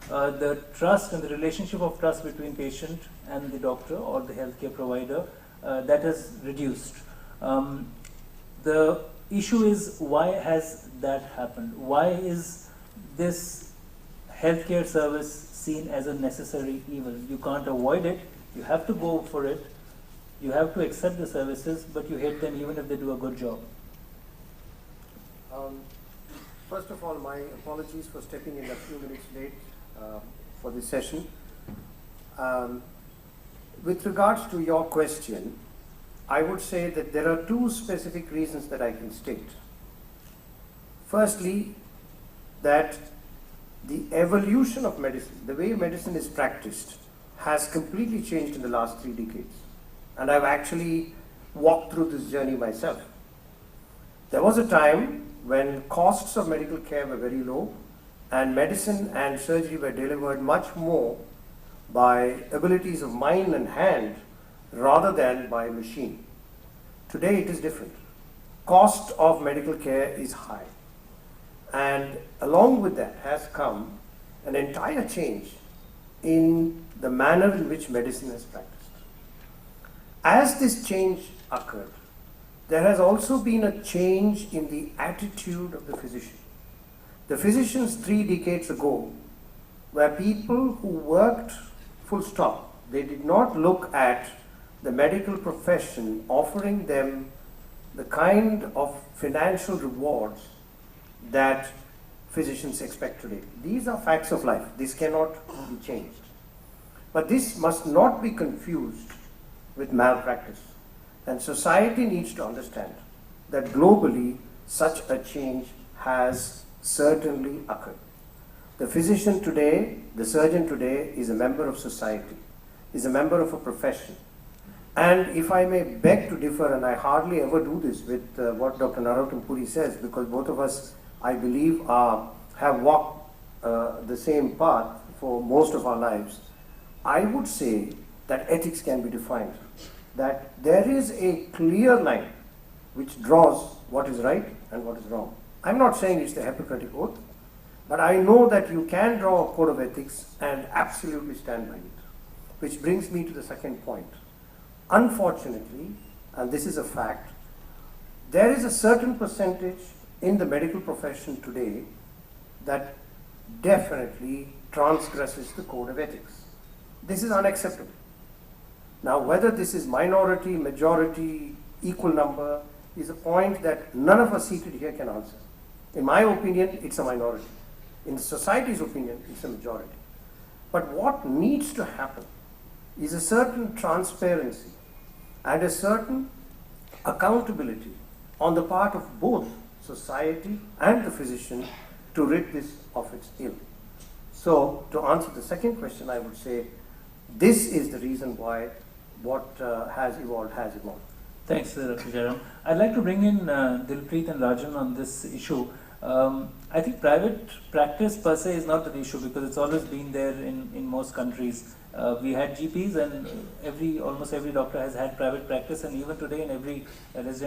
the trust and the relationship of trust between patient and the doctor or the healthcare provider, that has reduced. The issue is, why has that happened? Why is this healthcare service seen as a necessary evil? You can't avoid it, you have to go for it, you have to accept the services, but you hate them even if they do a good job. First of all, my apologies for stepping in a few minutes late for this session. With regards to your question, I would say that there are two specific reasons that I can state. Firstly, that the evolution of medicine, the way medicine is practiced, has completely changed in the last 3 decades. And I've actually walked through this journey myself. There was a time when costs of medical care were very low and medicine and surgery were delivered much more by abilities of mind and hand rather than by machine. Today it is different. Cost of medical care is high, and along with that has come an entire change in the manner in which medicine is practiced. As this change occurred, there has also been a change in the attitude of the physician. The physicians 3 decades ago were people who worked full stop. They did not look at the medical profession offering them the kind of financial rewards that physicians expect today. These are facts of life. This cannot be changed. But this must not be confused with malpractice. And society needs to understand that globally such a change has certainly occurred. The physician today, the surgeon today, is a member of society, is a member of a profession. And if I may beg to differ, and I hardly ever do this with what Dr. Narottam Puri says, because both of us, I believe, have walked the same path for most of our lives, I would say that ethics can be defined, that there is a clear line which draws what is right and what is wrong. I'm not saying it's the Hippocratic Oath, but I know that you can draw a code of ethics and absolutely stand by it. Which brings me to the second point. Unfortunately, and this is a fact, there is a certain percentage in the medical profession today that definitely transgresses the code of ethics. This is unacceptable. Now, whether this is minority, majority, equal number, is a point that none of us seated here can answer. In my opinion, it's a minority. In society's opinion, it's a majority. But what needs to happen is a certain transparency and a certain accountability on the part of both society and the physician to rid this of its ill. So, to answer the second question, I would say this is the reason why what has evolved has evolved. Thanks, Dr. Jairam. I'd like to bring in Dilpreet and Rajan on this issue. I think private practice per se is not an issue because it's always been there in most countries. We had GPs, and almost every doctor has had private practice, and even today in every resident